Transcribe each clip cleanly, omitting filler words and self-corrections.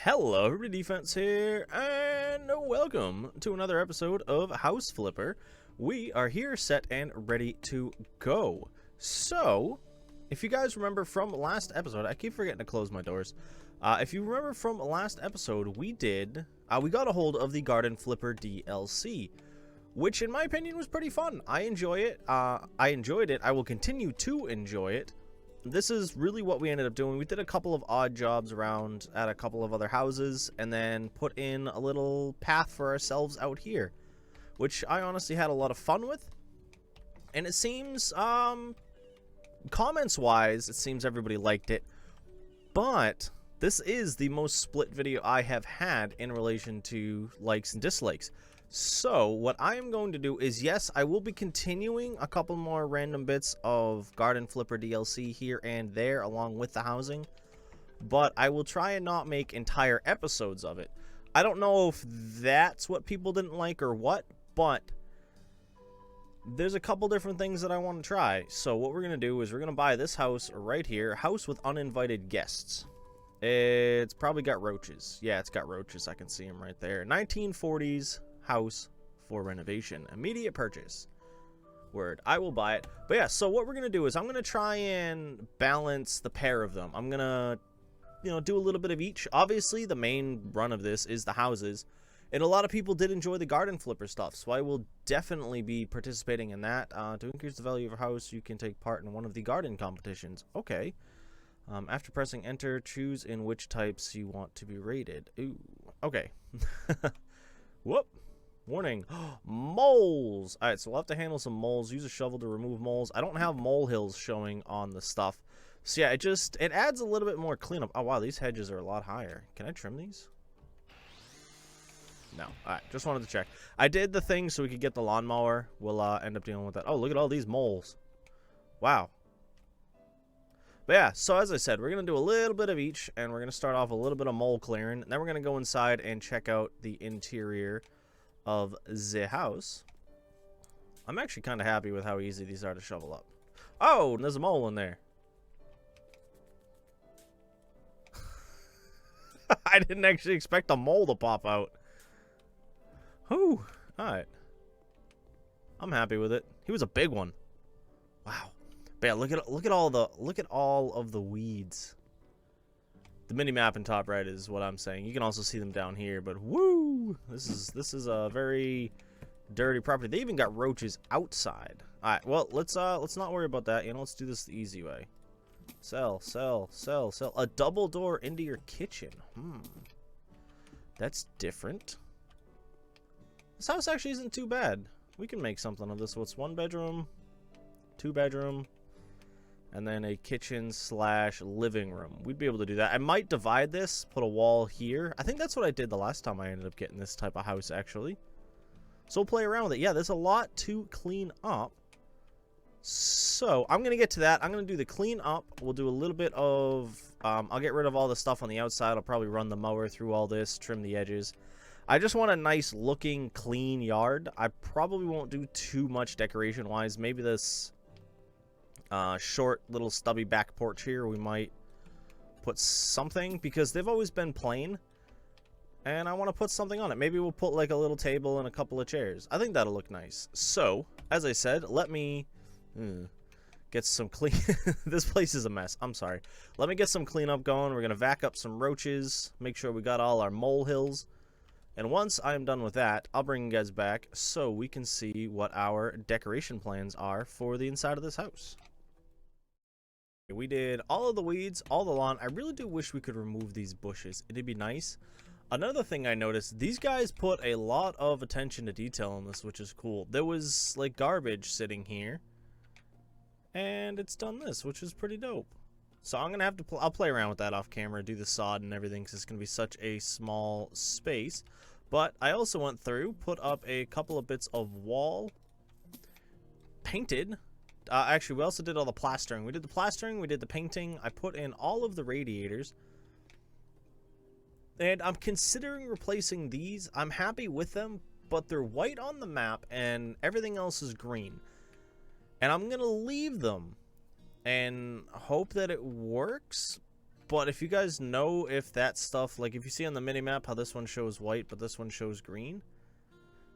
Hello, everybody, Defense here, and welcome to another episode of House Flipper. We are here, set, and ready to go. So, if you guys remember from last episode, I keep forgetting to close my doors. If you remember from last episode, we got a hold of the Garden Flipper DLC, which in my opinion was pretty fun. I enjoyed it. I will continue to enjoy it. This is really what we ended up doing. We did a couple of odd jobs around at a couple of other houses and then put in a little path for ourselves out here, which I honestly had a lot of fun with. And it seems, comments wise, it seems everybody liked it, but this is the most split video I have had in relation to likes and dislikes. So what I am going to do is, yes, I will be continuing a couple more random bits of Garden Flipper DLC here and there along with the housing, but I will try and not make entire episodes of it. I don't know if that's what people didn't like or what, but there's a couple different things that I want to try. So what we're going to do is we're going to buy this house right here, house with uninvited guests. It's probably got roaches. Yeah, it's got roaches. I can see them right there. 1940s house for renovation, immediate purchase. Word, I will buy it. But yeah, so what we're gonna do is I'm gonna try and balance the pair of them. I'm gonna, do a little bit of each. Obviously, the main run of this is the houses, and a lot of people did enjoy the Garden Flipper stuff, so I will definitely be participating in that. To increase the value of your house, you can take part in one of the garden competitions. Okay. After pressing enter, choose in which types you want to be rated. Ooh, okay. Whoop. Warning, moles. Alright, so we'll have to handle some moles. Use a shovel to remove moles. I don't have molehills showing on the stuff. So yeah, it adds a little bit more cleanup. Oh wow, these hedges are a lot higher. Can I trim these? No. Alright, just wanted to check. I did the thing so we could get the lawnmower. We'll end up dealing with that. Oh, look at all these moles. Wow. But yeah, so as I said, we're going to do a little bit of each, and we're going to start off a little bit of mole clearing. And then we're going to go inside and check out the interior of the house. I'm actually kind of happy with how easy these are to shovel up. Oh, and there's a mole in there. I didn't actually expect a mole to pop out. Whew. Alright. I'm happy with it. He was a big one. Wow. But yeah, look at all of the weeds. The mini map in top right is what I'm saying. You can also see them down here, but woo! This is a very dirty property. They even got roaches outside. All right, well, let's not worry about that. Let's do this the easy way. Sell. A double door into your kitchen. That's different. This house actually isn't too bad. We can make something of this. So it's 1 bedroom, 2 bedroom, and then a kitchen / living room. We'd be able to do that. I might divide this, put a wall here. I think that's what I did the last time I ended up getting this type of house, actually. So we'll play around with it. Yeah, there's a lot to clean up. So I'm going to get to that. I'm going to do the clean up. We'll do a little bit of... I'll get rid of all the stuff on the outside. I'll probably run the mower through all this, trim the edges. I just want a nice looking, clean yard. I probably won't do too much decoration-wise. Maybe this... short little stubby back porch here, we might put something, because they've always been plain and I want to put something on it. Maybe we'll put like a little table and a couple of chairs. I think that'll look nice. So as I said, let me get some clean this place is a mess. I'm sorry. Let me get some cleanup going. We're gonna vac up some roaches, make sure we got all our molehills, and once I'm done with that, I'll bring you guys back so we can see what our decoration plans are for the inside of this house. We did all of the weeds, all the lawn. I really do wish we could remove these bushes. It'd be nice. Another thing I noticed, these guys put a lot of attention to detail on this, which is cool. There was like garbage sitting here, and it's done this, which is pretty dope. So I'm gonna have to I'll play around with that off camera, do the sod and everything, because it's gonna be such a small space. But I also went through, put up a couple of bits of wall, painted. Actually, we also did all the plastering. We did the plastering, we did the painting. I put in all of the radiators. And I'm considering replacing these. I'm happy with them, but they're white on the map and everything else is green. And I'm going to leave them and hope that it works, But if you guys know if that stuff, like if you see on the minimap how this one shows white but this one shows green,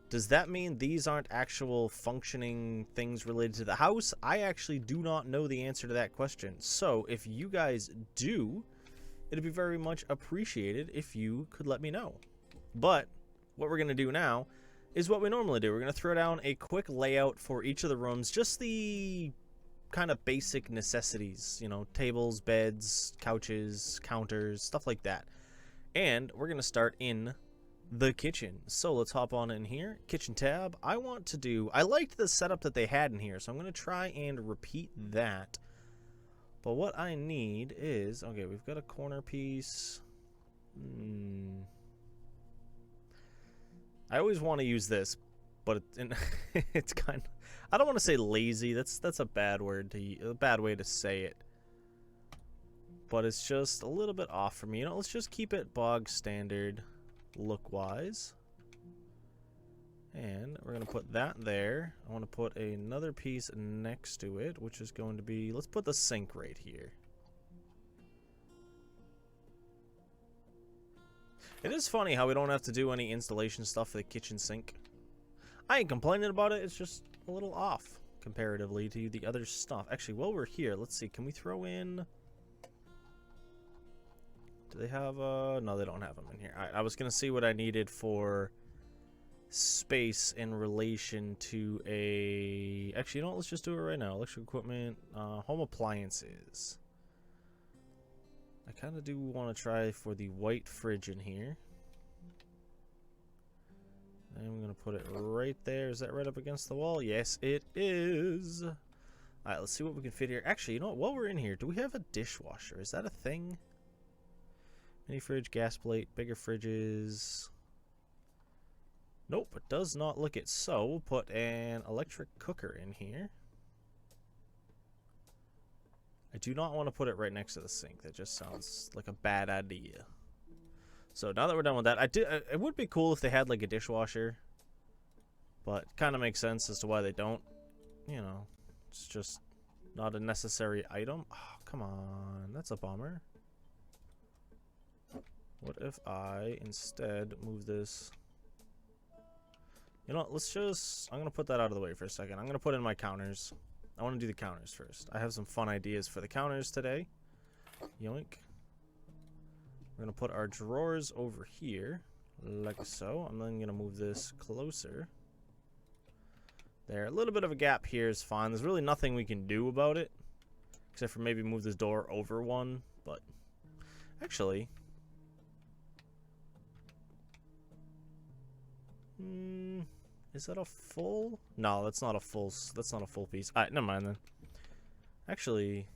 does that mean these aren't actual functioning things related to the house? I actually do not know the answer to that question. So if you guys do, it'd be very much appreciated if you could let me know. But what we're going to do now is what we normally do. We're going to throw down a quick layout for each of the rooms, just the kind of basic necessities, you know, tables, beds, couches, counters, stuff like that. And we're going to start in the kitchen. So let's hop on in here. Kitchen tab. I liked the setup that they had in here, so I'm going to try and repeat that. But what I need is, okay, we've got a corner piece. I always want to use this, but it's kind of, I don't want to say lazy. That's a bad word a bad way to say it. But it's just a little bit off for me. You know, let's just keep it bog standard look-wise. And we're going to put that there. I want to put another piece next to it, which is going to be, let's put the sink right here. It is funny how we don't have to do any installation stuff for the kitchen sink. I ain't complaining about it, it's just a little off comparatively to the other stuff. Actually, while we're here, let's see, can we throw in... Do they have, no, they don't have them in here. I was going to see what I needed for space in relation to a... Actually, you know what, let's just do it right now. Electrical equipment, home appliances. I kind of do want to try for the white fridge in here. And I'm going to put it right there. Is that right up against the wall? Yes, it is. Alright, let's see what we can fit here. Actually, you know what? While we're in here, do we have a dishwasher? Is that a thing? Mini fridge, gas plate, bigger fridges. Nope, it does not look it. So we'll put an electric cooker in here. I do not want to put it right next to the sink. That just sounds like a bad idea. So now that we're done with that, it would be cool if they had like a dishwasher. But it kind of makes sense as to why they don't. You know, it's just not a necessary item. Oh, come on. That's a bummer. What if I instead move this? You know what, let's just... I'm going to put that out of the way for a second. I'm going to put in my counters. I want to do the counters first. I have some fun ideas for the counters today. Yoink. We're going to put our drawers over here, like so. I'm then going to move this closer. There. A little bit of a gap here is fine. There's really nothing we can do about it, except for maybe move this door over one. But actually... is that a full? No, that's not a full piece. Alright, never mind then. Actually,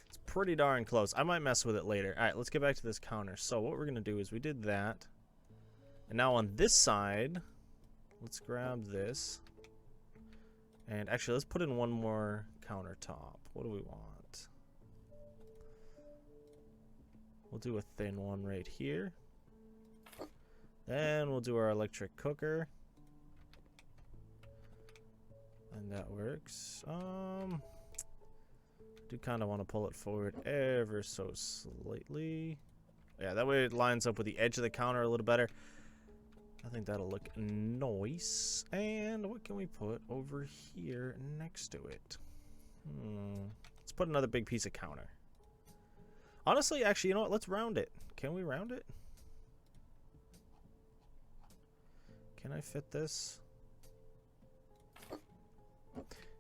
it's pretty darn close. I might mess with it later. Alright, let's get back to this counter. So what we're going to do is we did that. And now on this side, let's grab this. And actually, let's put in one more countertop. What do we want? We'll do a thin one right here. Then we'll do our electric cooker. And that works. Do kind of want to pull it forward ever so slightly. Yeah, that way it lines up with the edge of the counter a little better. I think that'll look nice. And what can we put over here next to it? Let's put another big piece of counter. Honestly, actually, you know what? Let's round it. Can we round it? Can I fit this?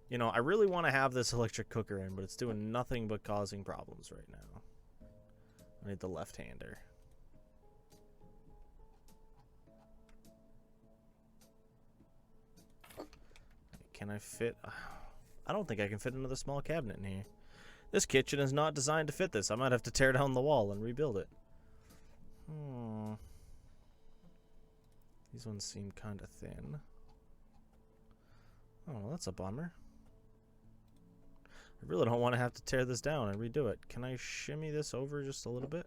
You know, I really want to have this electric cooker in, but it's doing nothing but causing problems right now. I need the left-hander. Can I fit... I don't think I can fit another small cabinet in here. This kitchen is not designed to fit this. I might have to tear down the wall and rebuild it. These ones seem kind of thin. Oh, well, that's a bummer. I really don't want to have to tear this down and redo it. Can I shimmy this over just a little bit?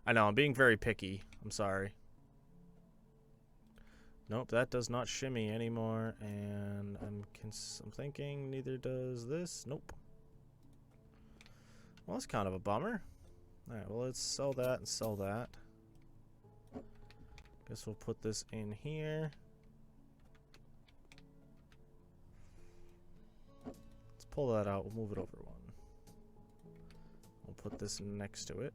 I know, I'm being very picky. I'm sorry. Nope, that does not shimmy anymore. And I'm thinking neither does this. Nope. Well, that's kind of a bummer. Alright, well, let's sell that and sell that. Guess we'll put this in here. Let's pull that out. We'll move it over one. We'll put this next to it.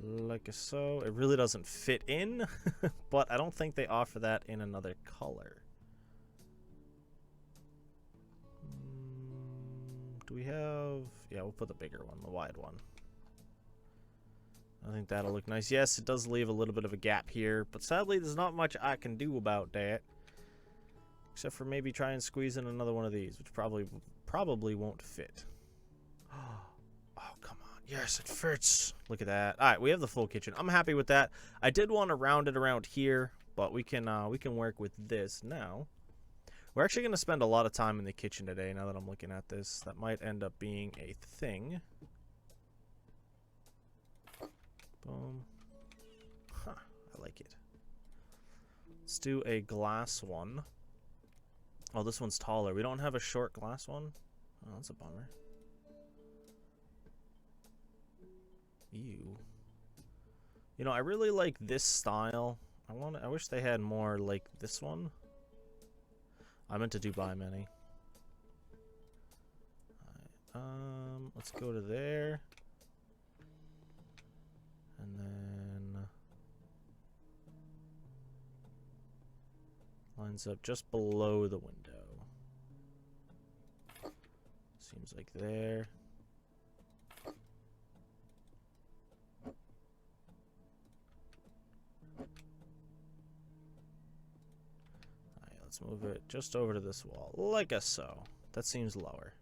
Like so. It really doesn't fit in, but I don't think they offer that in another color. Do we have... Yeah, we'll put the bigger one, the wide one. I think that'll look nice. Yes, it does leave a little bit of a gap here, but sadly there's not much I can do about that. Except for maybe try and squeeze in another one of these, which probably won't fit. Oh, come on. Yes, it fits. Look at that. All right, we have the full kitchen. I'm happy with that. I did want to round it around here, but we can work with this now. We're actually going to spend a lot of time in the kitchen today, now that I'm looking at this. That might end up being a thing. Boom. Huh, I like it. Let's do a glass one. Oh, this one's taller. We don't have a short glass one? Oh, that's a bummer. Ew. You know, I really like this style. I wish they had more like this one. I meant to do buy many. Let's go to there. And then lines up just below the window. Seems like there. Let's move it just over to this wall, like so. That seems lower.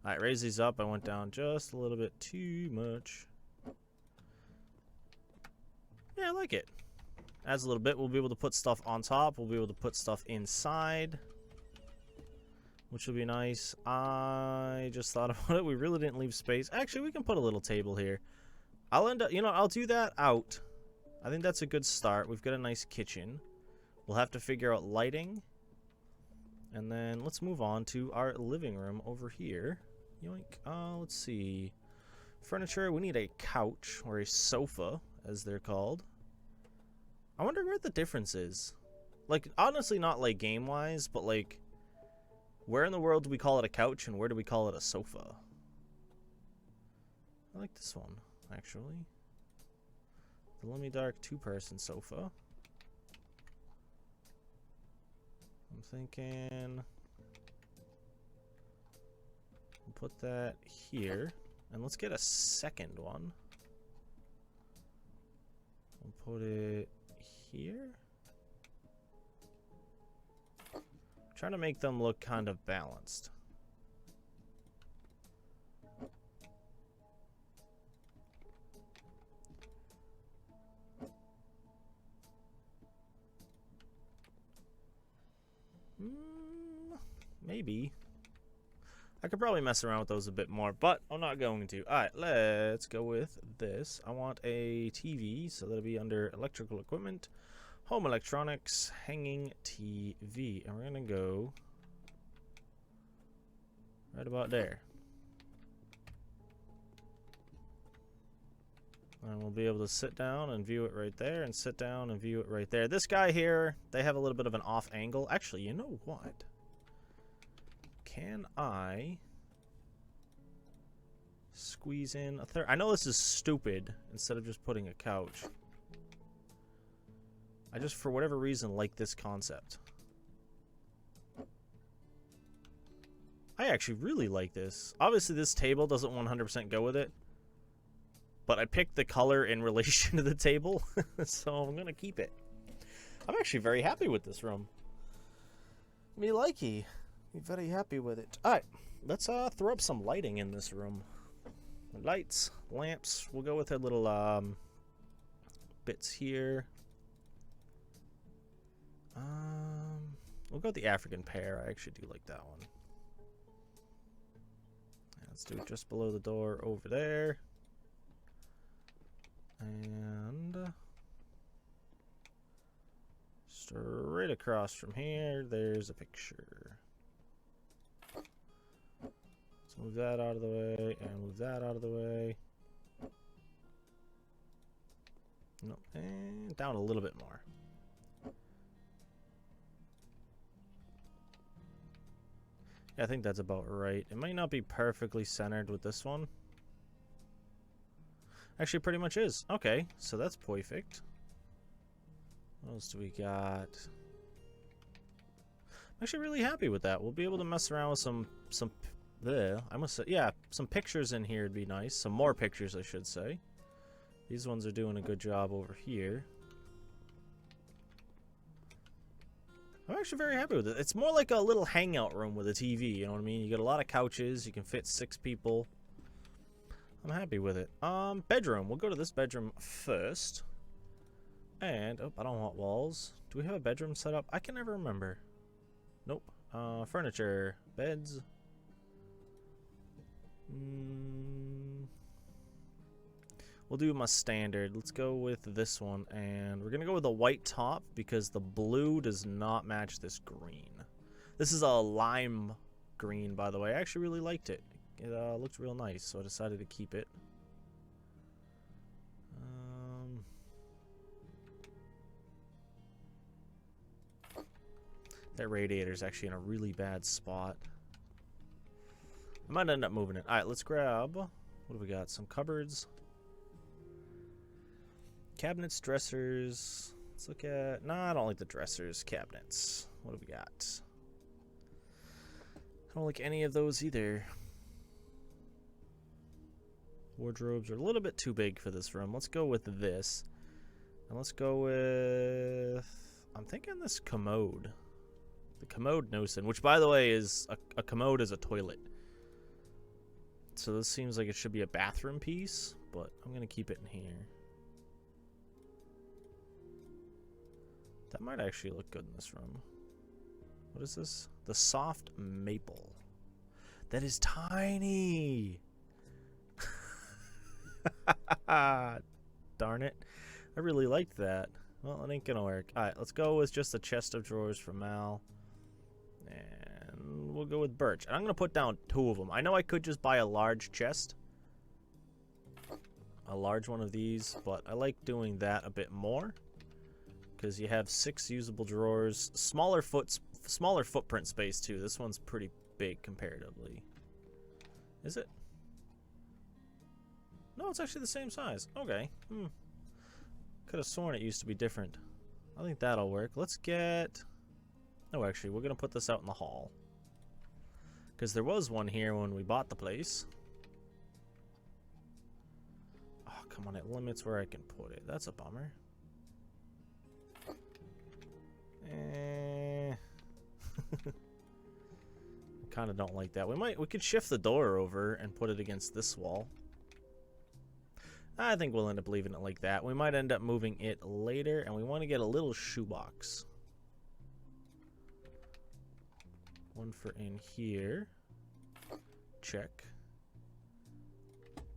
Alright, raise these up. I went down just a little bit too much. Yeah, I like it. Adds a little bit. We'll be able to put stuff on top. We'll be able to put stuff inside, which will be nice. I just thought about it. We really didn't leave space. Actually, we can put a little table here. I'll end up, you know, I'll do that out. I think that's a good start. We've got a nice kitchen. We'll have to figure out lighting. And then let's move on to our living room over here. Yoink. Let's see. Furniture. We need a couch or a sofa, as they're called. I wonder what the difference is. Like, honestly, not like game-wise, but like, where in the world do we call it a couch and where do we call it a sofa? I like this one, actually. The Lummy Dark two-person sofa. I'm thinking we'll put that here, and let's get a second one. We'll put it here. Trying to make them look kind of balanced. Maybe. I could probably mess around with those a bit more, but I'm not going to. Alright, let's go with this. I want a TV, so that'll be under electrical equipment, home electronics, hanging TV. And we're going to go right about there. And we'll be able to sit down and view it right there, and sit down and view it right there. This guy here, they have a little bit of an off angle. Actually, you know what? Can I squeeze in a third? I know this is stupid, instead of just putting a couch. I just, for whatever reason, like this concept. I actually really like this. Obviously, this table doesn't 100% go with it, but I picked the color in relation to the table, so I'm going to keep it. I'm actually very happy with this room. Me likey. Very happy with it. Alright, let's throw up some lighting in this room. Lights, lamps. We'll go with a little bits here. We'll go with the African pear. I actually do like that one. Let's do it just below the door over there. And straight across from here, there's a picture. Move that out of the way, and move that out of the way. No, and down a little bit more. Yeah, I think that's about right. It might not be perfectly centered with this one. Actually, pretty much is. Okay, so that's perfect. What else do we got? I'm actually really happy with that. We'll be able to mess around with some I must say, yeah, some pictures in here would be nice. Some more pictures, I should say. These ones are doing a good job over here. I'm actually very happy with it. It's more like a little hangout room with a TV, you know what I mean? You get a lot of couches, you can fit 6 people. I'm happy with it. Bedroom. We'll go to this bedroom first. And, oh, I don't want walls. Do we have a bedroom set up? I can never remember. Nope. Furniture. Beds. We'll do my standard. Let's go with this one. And we're going to go with a white top because the blue does not match this green. This is a lime green, by the way. I actually really liked it. It looked real nice, so I decided to keep it. That radiator is actually in a really bad spot. I might end up moving it. Alright, let's grab... What do we got? Some cupboards. Cabinets, dressers. Let's look at... No, I don't like the dressers. Cabinets. What do we got? I don't like any of those either. Wardrobes are a little bit too big for this room. Let's go with this. And let's go with... I'm thinking this commode. The commode notion, which by the way is... A commode is a toilet. So this seems like it should be a bathroom piece, but I'm going to keep it in here. That might actually look good in this room. What is this? The soft maple. That is tiny! Darn it. I really liked that. Well, it ain't gonna work. Alright, let's go with just a chest of drawers for Mal. And we'll go with birch. And I'm gonna put down 2 of them. I know I could just buy a large chest. A large one of these, but I like doing that a bit more. Because you have 6 usable drawers. Smaller footprint space, too. This one's pretty big comparatively. Is it? No, it's actually the same size. Okay. Could have sworn it used to be different. I think that'll work. Let's get... Oh, actually, we're going to put this out in the hall. Because there was one here when we bought the place. Oh, come on. It limits where I can put it. That's a bummer. I kind of don't like that. We could shift the door over and put it against this wall. I think we'll end up leaving it like that. We might end up moving it later, and we want to get a little shoebox. One for in here. Check.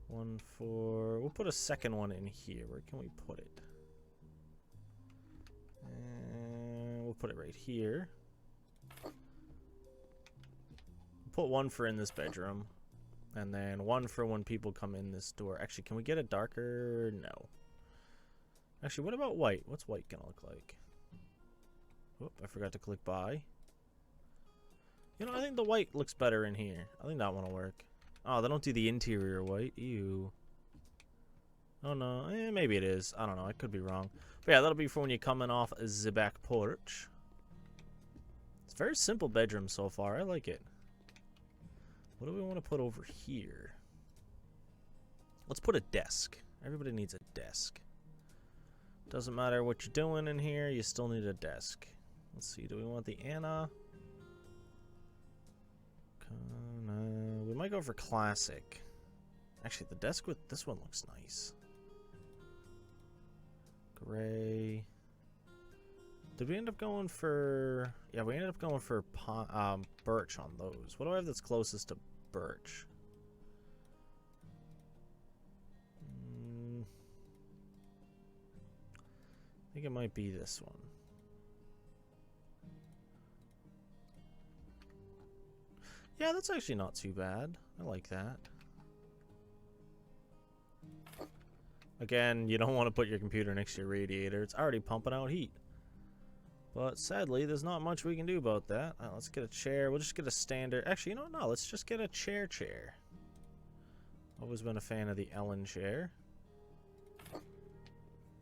One for... We'll put a second one in here. Where can we put it? And we'll put it right here. We'll put one for in this bedroom. And then one for when people come in this door. Actually, can we get it darker? No. Actually, what about white? What's white gonna look like? Oop, I forgot to click buy. You know, I think the white looks better in here. I think that one will work. Oh, they don't do the interior white. Ew. Oh, no. Maybe it is. I don't know. I could be wrong. But yeah, that'll be for when you're coming off the back porch. It's a very simple bedroom so far. I like it. What do we want to put over here? Let's put a desk. Everybody needs a desk. Doesn't matter what you're doing in here, you still need a desk. Let's see, do we want the Anna? No, we might go for classic. Actually, the desk with this one looks nice. Gray. Did we end up going for... Yeah, we ended up going for birch on those. What do I have that's closest to birch? I think it might be this one. Yeah, that's actually not too bad. I like that. Again, you don't want to put your computer next to your radiator. It's already pumping out heat. But sadly, there's not much we can do about that. Let's get a chair. We'll just get a standard... Actually, you know what? No, let's just get a chair. Always been a fan of the Ellen chair.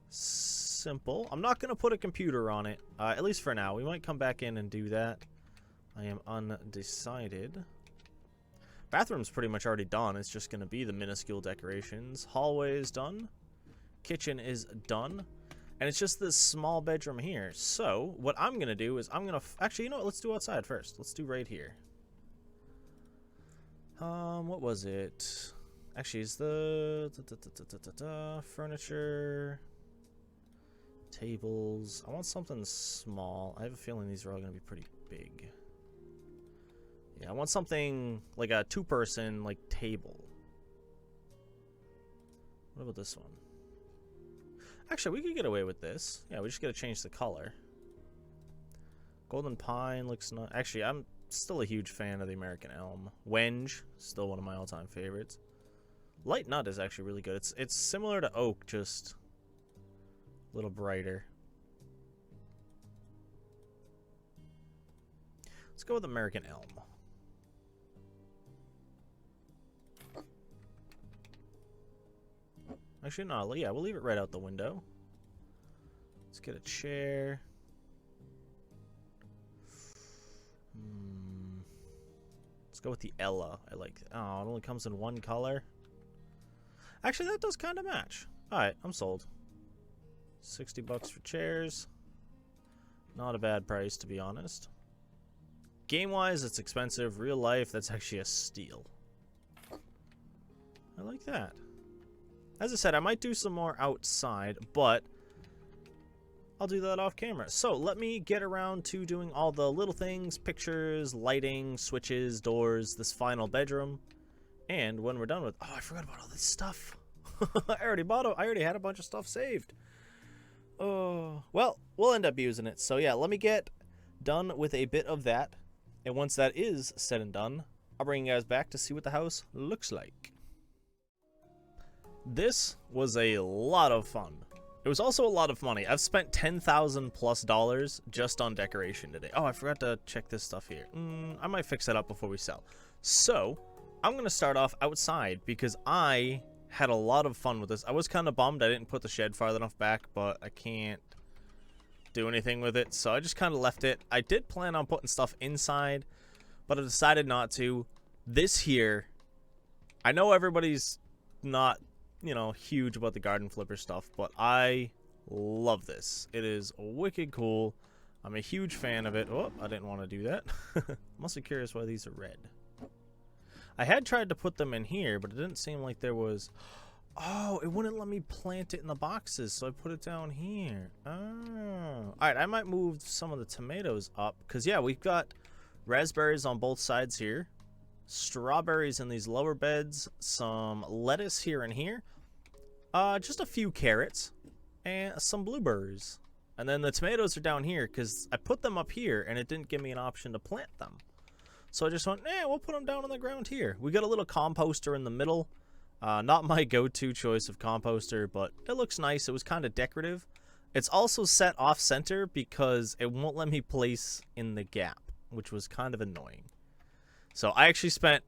Simple. I'm not going to put a computer on it, at least for now. We might come back in and do that. I am undecided. Bathroom's pretty much already done. It's just going to be the minuscule decorations. Hallway is done. Kitchen is done. And it's just this small bedroom here. So, what I'm going to do is I'm going to... Actually, you know what? Let's do outside first. Let's do right here. What was it? Actually, it's the... furniture... tables. I want something small. I have a feeling these are all going to be pretty big. Yeah, I want something like a two-person, like, table. What about this one? Actually, we could get away with this. Yeah, we just gotta change the color. Golden pine looks not... Actually, I'm still a huge fan of the American elm. Wenge, still one of my all-time favorites. Light nut is actually really good. It's similar to oak, just a little brighter. Let's go with American elm. Actually, no, yeah, we'll leave it right out the window. Let's get a chair. Let's go with the Ella. I like it. Oh, it only comes in one color. Actually, that does kind of match. Alright, I'm sold. 60 bucks for chairs. Not a bad price, to be honest. Game-wise, it's expensive. Real life, that's actually a steal. I like that. As I said, I might do some more outside, but I'll do that off camera. So let me get around to doing all the little things, pictures, lighting, switches, doors, this final bedroom. And when we're done with... Oh, I forgot about all this stuff. I already had a bunch of stuff saved. Oh, well, we'll end up using it. So yeah, let me get done with a bit of that. And once that is said and done, I'll bring you guys back to see what the house looks like. This was a lot of fun. It was also a lot of money. I've spent $10,000+ just on decoration today. Oh, I forgot to check this stuff here. I might fix that up before we sell. So, I'm going to start off outside because I had a lot of fun with this. I was kind of bummed I didn't put the shed farther enough back, but I can't do anything with it. So I just kind of left it. I did plan on putting stuff inside, but I decided not to. This here, I know everybody's not... you know, huge about the garden flipper stuff, but I love this. It is wicked cool. I'm a huge fan of it. Oh, I didn't want to do that. I'm also curious why these are red. I had tried to put them in here, but it didn't seem like there was... Oh, it wouldn't let me plant it in the boxes, so I put it down here. Oh. Alright, I might move some of the tomatoes up, because, yeah, we've got raspberries on both sides here. Strawberries in these lower beds, some lettuce here and here, just a few carrots, and some blueberries. And then the tomatoes are down here because I put them up here and it didn't give me an option to plant them. So I just went, we'll put them down on the ground here. We got a little composter in the middle. Not my go-to choice of composter, but it looks nice. It was kind of decorative. It's also set off-center because it won't let me place in the gap, which was kind of annoying. So I actually spent,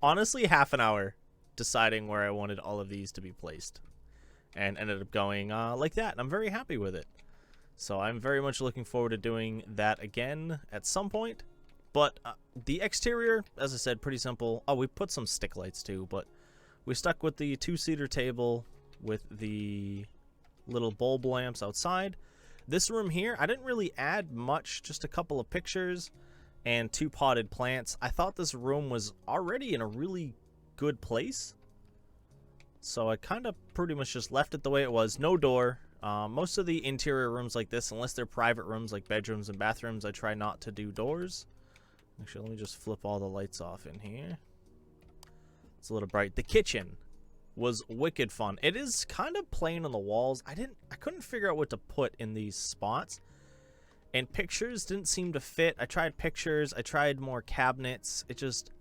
honestly, half an hour deciding where I wanted all of these to be placed. And ended up going like that. And I'm very happy with it. So I'm very much looking forward to doing that again at some point. But the exterior, as I said, pretty simple. Oh, we put some stick lights too. But we stuck with the two-seater table with the little bulb lamps outside. This room here, I didn't really add much. Just a couple of pictures and 2 potted plants. I thought this room was already in a really good place. So I kind of pretty much just left it the way it was. No door. Most of the interior rooms like this, unless they're private rooms like bedrooms and bathrooms, I try not to do doors. Actually, let me just flip all the lights off in here. It's a little bright. The kitchen was wicked fun. It is kind of plain on the walls. I couldn't figure out what to put in these spots. And pictures didn't seem to fit. I tried pictures. I tried more cabinets. It just...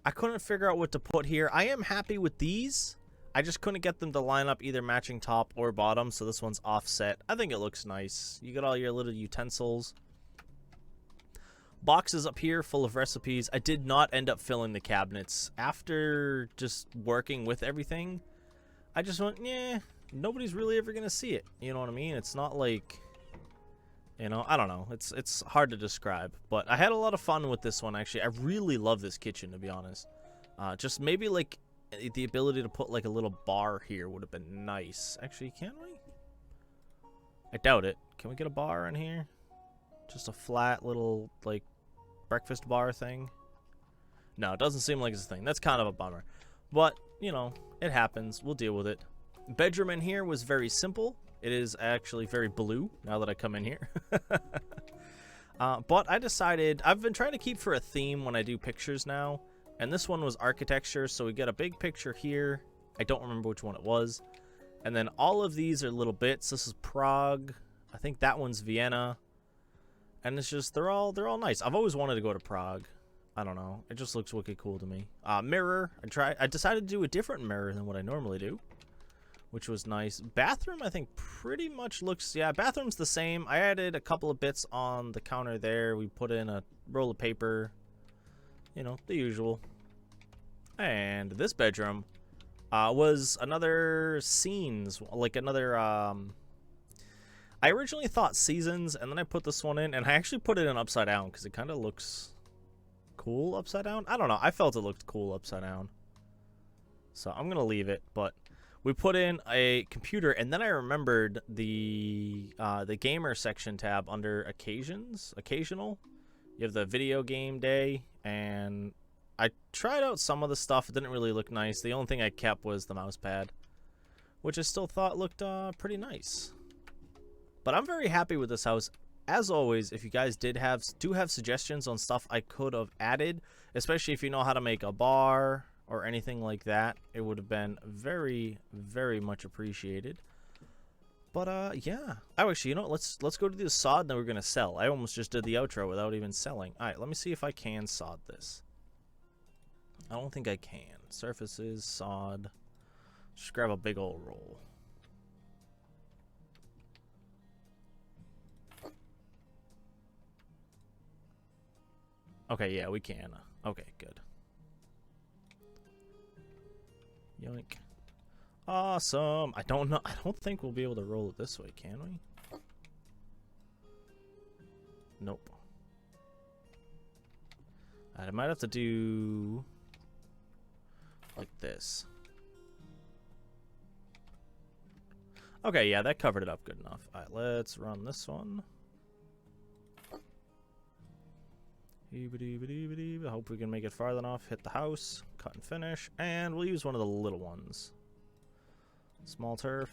I couldn't figure out what to put here. I am happy with these. I just couldn't get them to line up either matching top or bottom, so this one's offset. I think it looks nice. You got all your little utensils. Boxes up here full of recipes. I did not end up filling the cabinets. After just working with everything, I just went, yeah, nobody's really ever going to see it. You know what I mean? It's not like, you know, I don't know. It's hard to describe. But I had a lot of fun with this one, actually. I really love this kitchen, to be honest. Just maybe, like, the ability to put, like, a little bar here would have been nice. Actually, can we? I doubt it. Can we get a bar in here? Just a flat little, like, breakfast bar thing? No, it doesn't seem like it's a thing. That's kind of a bummer. But, you know, it happens. We'll deal with it. Bedroom in here was very simple. It is actually very blue now that I come in here. But I decided, I've been trying to keep for a theme when I do pictures now. And this one was architecture, so we get a big picture here. I don't remember which one it was. And then all of these are little bits. This is Prague. I think that one's Vienna. And it's just, they're all nice. I've always wanted to go to Prague. I don't know. It just looks wicked cool to me. Mirror. I decided to do a different mirror than what I normally do, which was nice. Bathroom, I think, pretty much looks... Yeah, bathroom's the same. I added a couple of bits on the counter there. We put in a roll of paper. You know, the usual. And this bedroom was another scenes. Like another... I originally thought seasons, and then I put this one in, and I actually put it in upside down because it kind of looks cool upside down. I don't know. I felt it looked cool upside down. So I'm going to leave it, but we put in a computer, and then I remembered the gamer section tab under occasional. You have the video game day, and I tried out some of the stuff. It didn't really look nice. The only thing I kept was the mouse pad, which I still thought looked pretty nice. But I'm very happy with this house. As always, if you guys do have suggestions on stuff I could have added, especially if you know how to make a bar or anything like that, it would have been very, very much appreciated. But yeah. Oh, actually, you know what? Let's go to the sod that we're gonna sell. I almost just did the outro without even selling. All right, let me see if I can sod this. I don't think I can. Surfaces, sod. Just grab a big old roll. Okay, yeah, we can. Okay, good. Yoink. Awesome. I don't know. I don't think we'll be able to roll it this way, can we? Nope. I might have to do like this. Okay, yeah, that covered it up good enough. All right, let's run this one. I hope we can make it farther enough. Hit the house, cut and finish, and we'll use one of the little ones. Small turf.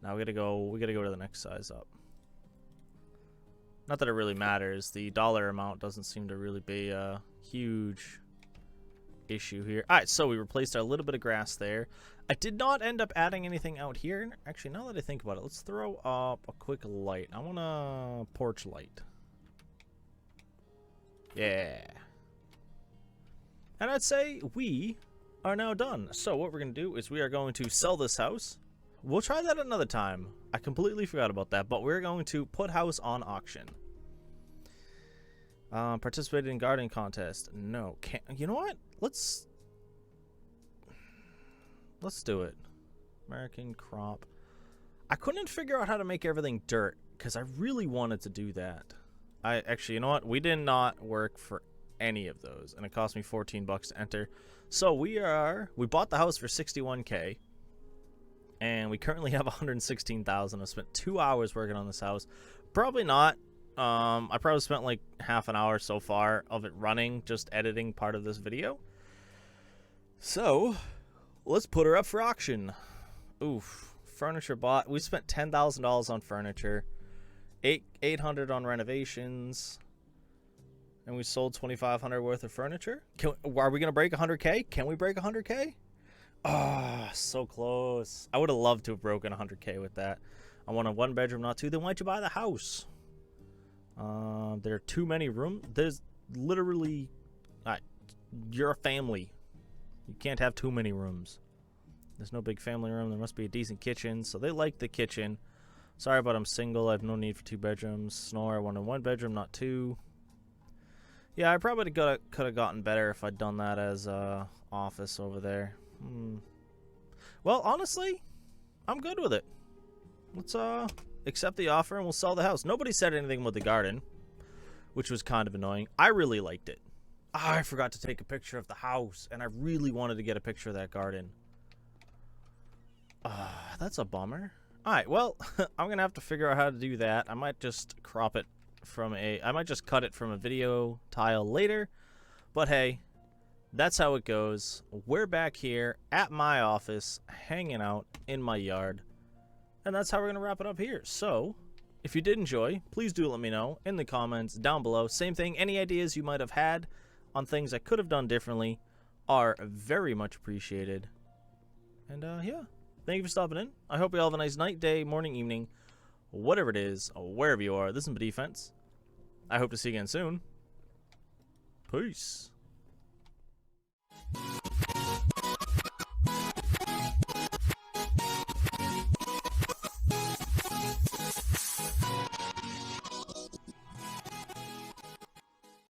Now we gotta go to the next size up. Not that it really matters. The dollar amount doesn't seem to really be a huge issue here. Alright, so we replaced our little bit of grass there. I did not end up adding anything out here. Actually, now that I think about it, let's throw up a quick light. I want a porch light. Yeah. And I'd say we are now done. So what we're going to do is we are going to sell this house. We'll try that another time. I completely forgot about that, but we're going to put house on auction. Participated in gardening contest. No. Can't, you know what? Let's do it. American crop. I couldn't figure out how to make everything dirt because I really wanted to do that. Actually, you know what? We did not work for any of those, and it cost me 14 bucks to enter. So we bought the house for 61K, and we currently have 116,000. I spent 2 hours working on this house. Probably not. I probably spent like half an hour so far of it running, just editing part of this video. So let's put her up for auction. Oof. Furniture bought. We spent $10,000 on furniture. $800 on renovations, and we sold $2,500 worth of furniture. Are we gonna break 100K? Can we break 100K? Ah, so close. I would have loved to have broken 100K with that. I want a one bedroom, not two. Then why'd you buy the house? There are too many rooms. There's literally You're a family. You can't have too many rooms. There's no big family room. There must be a decent kitchen. So they like the kitchen. Sorry, but I'm single. I have no need for 2 bedrooms. Snore, I want a 1 bedroom, not 2. Yeah, I probably could have gotten better if I'd done that as a office over there. Well, honestly, I'm good with it. Let's accept the offer and we'll sell the house. Nobody said anything with the garden, which was kind of annoying. I really liked it. I forgot to take a picture of the house, and I really wanted to get a picture of that garden. That's a bummer. Alright, well, I'm going to have to figure out how to do that. I might just crop it from I might just cut it from a video tile later. But hey, that's how it goes. We're back here at my office, hanging out in my yard. And that's how we're going to wrap it up here. So, if you did enjoy, please do let me know in the comments down below. Same thing, any ideas you might have had on things I could have done differently are very much appreciated. And yeah, thank you for stopping in. I hope you all have a nice night, day, morning, evening, whatever it is, wherever you are. This is Defense. I hope to see you again soon. Peace.